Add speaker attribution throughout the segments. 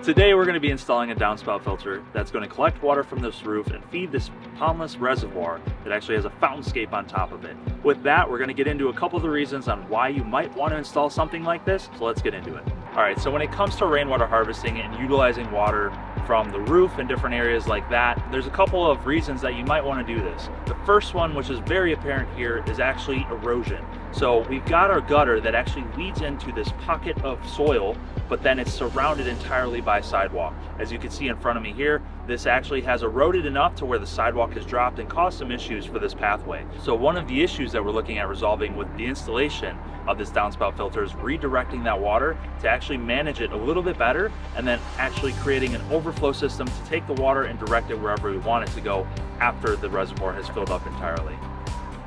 Speaker 1: Today we're going to be installing a downspout filter that's going to collect water from this roof and feed this pondless reservoir that actually has a fountainscape on top of it. With that, we're going to get into a couple of the reasons on why you might want to install something like this, so let's get into it. Alright, so when it comes to rainwater harvesting and utilizing water from the roof and different areas like that, there's a couple of reasons that you might want to do this. The first one, which is very apparent here, is actually erosion. So we've got our gutter that actually leads into this pocket of soil, but then it's surrounded entirely by sidewalk. As you can see in front of me here, this actually has eroded enough to where the sidewalk has dropped and caused some issues for this pathway. So one of the issues that we're looking at resolving with the installation of this downspout filter is redirecting that water to actually manage it a little bit better, and then actually creating an overflow system to take the water and direct it wherever we want it to go after the reservoir has filled up entirely.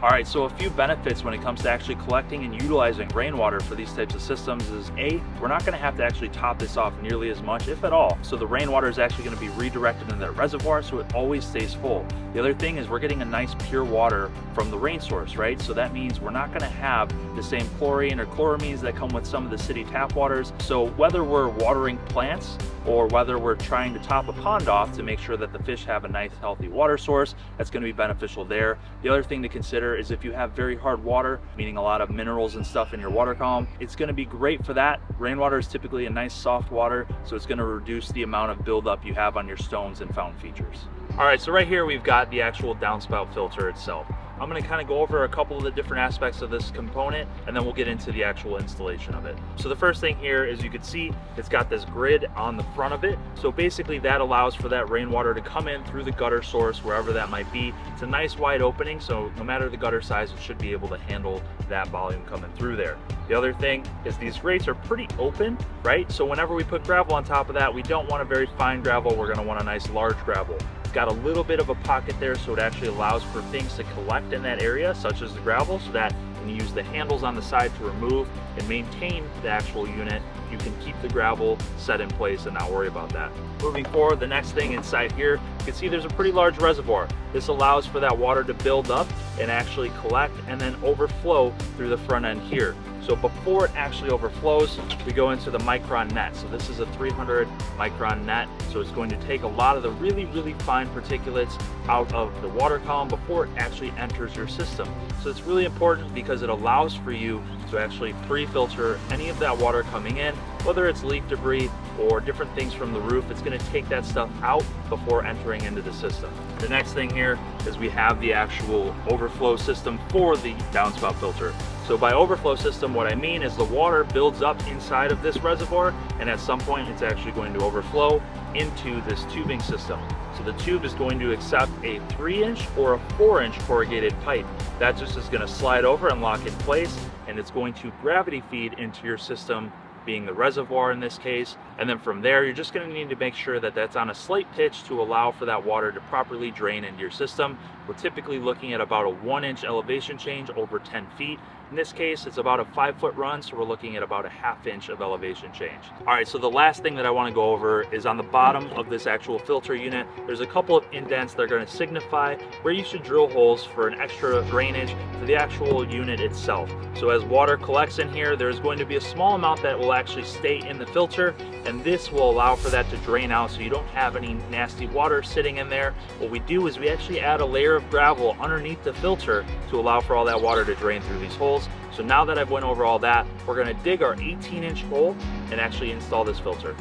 Speaker 1: Alright, so a few benefits when it comes to actually collecting and utilizing rainwater for these types of systems is A, we're not going to have to actually top this off nearly as much, if at all. So the rainwater is actually going to be redirected into that reservoir so it always stays full. The other thing is we're getting a nice pure water from the rain source, right? So that means we're not going to have the same chlorine or chloramines that come with some of the city tap waters. So whether we're watering plants or whether we're trying to top a pond off to make sure that the fish have a nice healthy water source, that's going to be beneficial there. The other thing to consider is if you have very hard water, meaning a lot of minerals and stuff in your water column, it's going to be great for that. Rainwater is typically a nice soft water, so it's going to reduce the amount of buildup you have on your stones and fountain features. Alright, so right here we've got the actual downspout filter itself. I'm going to kind of go over a couple of the different aspects of this component, and then we'll get into the actual installation of it. So the first thing here, as you can see, it's got this grid on the front of it. So basically that allows for that rainwater to come in through the gutter source, wherever that might be. It's a nice wide opening, so no matter the gutter size, it should be able to handle that volume coming through there. The other thing is these grates are pretty open, right? So whenever we put gravel on top of that, we don't want a very fine gravel, we're going to want a nice large gravel. It's got a little bit of a pocket there, so it actually allows for things to collect in that area, such as the gravel, so that when you use the handles on the side to remove and maintain the actual unit, you can keep the gravel set in place and not worry about that. Moving forward, the next thing inside here, you can see there's a pretty large reservoir. This allows for that water to build up and actually collect and then overflow through the front end here. So before it actually overflows, we go into the micron net. So this is a 300 micron net. So it's going to take a lot of the really, really fine particulates out of the water column before it actually enters your system. So it's really important because it allows for you to actually pre-filter any of that water coming in, whether it's leaf debris or different things from the roof. It's going to take that stuff out before entering into the system. The next thing here is we have the actual overflow system for the downspout filter. So by overflow system, what I mean is the water builds up inside of this reservoir, and at some point it's actually going to overflow into this tubing system. So the tube is going to accept a 3-inch or a 4-inch corrugated pipe. That just is going to slide over and lock in place, and it's going to gravity feed into your system, being the reservoir in this case. And then from there, you're just going to need to make sure that that's on a slight pitch to allow for that water to properly drain into your system. We're typically looking at about a 1-inch elevation change over 10 feet. In this case, it's about a 5-foot run, so we're looking at about a 1/2 inch of elevation change. All right, so the last thing that I want to go over is on the bottom of this actual filter unit, there's a couple of indents that are going to signify where you should drill holes for an extra drainage for the actual unit itself. So as water collects in here, there's going to be a small amount that will actually stay in the filter, and this will allow for that to drain out so you don't have any nasty water sitting in there. What we do is we actually add a layer of gravel underneath the filter to allow for all that water to drain through these holes. So now that I've went over all that, we're going to dig our 18-inch hole and actually install this filter.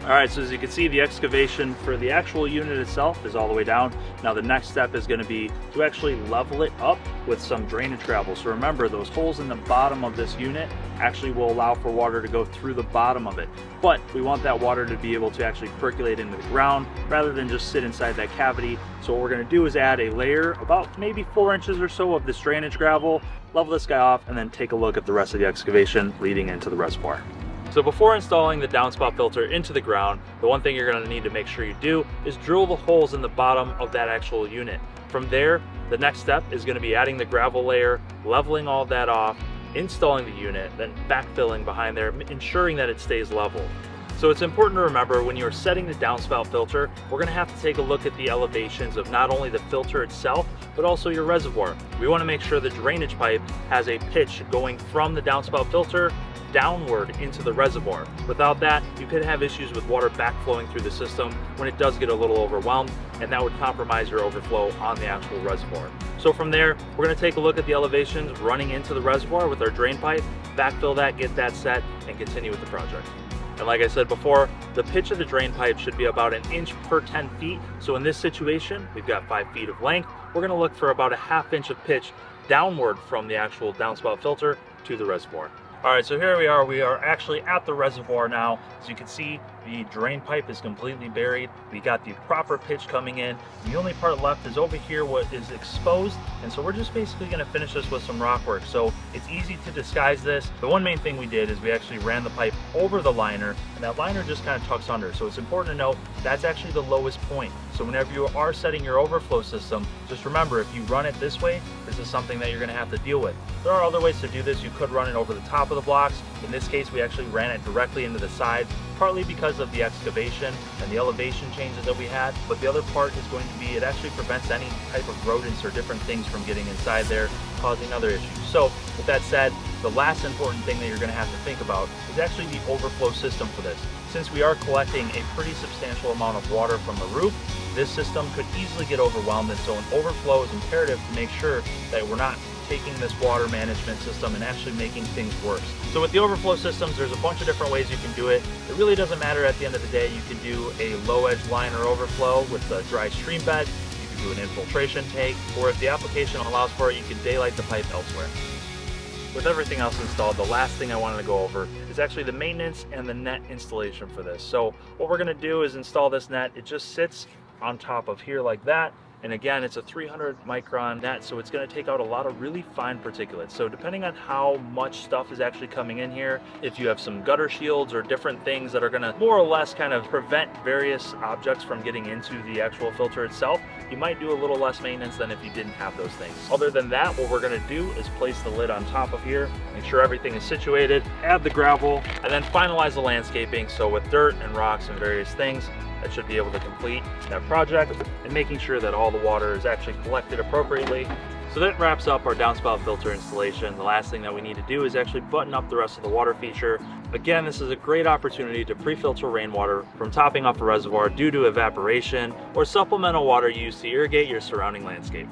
Speaker 1: Alright, so as you can see, the excavation for the actual unit itself is all the way down. Now the next step is going to be to actually level it up with some drainage gravel. So remember, those holes in the bottom of this unit actually will allow for water to go through the bottom of it. But we want that water to be able to actually percolate into the ground rather than just sit inside that cavity. So what we're going to do is add a layer, about maybe 4 inches or so of this drainage gravel, level this guy off, and then take a look at the rest of the excavation leading into the reservoir. So before installing the downspout filter into the ground, the one thing you're going to need to make sure you do is drill the holes in the bottom of that actual unit. From there, the next step is going to be adding the gravel layer, leveling all that off, installing the unit, then backfilling behind there, ensuring that it stays level. So So it's important to remember when you're setting the downspout filter, we're going to have to take a look at the elevations of not only the filter itself, but also your reservoir. We want to make sure the drainage pipe has a pitch going from the downspout filter downward into the reservoir. Without that, you could have issues with water backflowing through the system when it does get a little overwhelmed, and that would compromise your overflow on the actual reservoir. So from there, we're going to take a look at the elevations running into the reservoir with our drain pipe, backfill that, get that set, and continue with the project. And like I said before, the pitch of the drain pipe should be about 1 inch per 10 feet. So in this situation, we've got 5 feet of length. We're going to look for about 1/2 inch of pitch downward from the actual downspout filter to the reservoir. All right, so here we are. We are actually at the reservoir now. As you can see, the drain pipe is completely buried. We got the proper pitch coming in. The only part left is over here, what is exposed. And so we're just basically gonna finish this with some rock work. So it's easy to disguise this. The one main thing we did is we actually ran the pipe over the liner, and that liner just kind of tucks under. So it's important to note that's actually the lowest point. So whenever you are setting your overflow system, just remember, if you run it this way, this is something that you're gonna have to deal with. There are other ways to do this. You could run it over the top of the blocks. In this case, we actually ran it directly into the sides, partly because of the excavation and the elevation changes that we had. But the other part is going to be, it actually prevents any type of rodents or different things from getting inside there, causing other issues. So with that said, the last important thing that you're gonna have to think about is actually the overflow system for this. Since we are collecting a pretty substantial amount of water from the roof, this system could easily get overwhelmed, and so an overflow is imperative to make sure that we're not taking this water management system and actually making things worse. So with the overflow systems, there's a bunch of different ways you can do it. It really doesn't matter at the end of the day. You can do a low edge liner overflow with a dry stream bed. You can do an infiltration tank, or if the application allows for it, you can daylight the pipe elsewhere. With everything else installed, the last thing I wanted to go over is actually the maintenance and the net installation for this. So what we're gonna do is install this net. It just sits on top of here like that. And again, it's a 300 micron net, so it's gonna take out a lot of really fine particulates. So depending on how much stuff is actually coming in here, if you have some gutter shields or different things that are gonna more or less kind of prevent various objects from getting into the actual filter itself, you might do a little less maintenance than if you didn't have those things. Other than that, what we're gonna do is place the lid on top of here, make sure everything is situated, add the gravel, and then finalize the landscaping. So with dirt and rocks and various things, that should be able to complete that project, and making sure that all the water is actually collected appropriately. So that wraps up our downspout filter installation. The last thing that we need to do is actually button up the rest of the water feature. Again, this is a great opportunity to pre-filter rainwater from topping off a reservoir due to evaporation or supplemental water used to irrigate your surrounding landscape.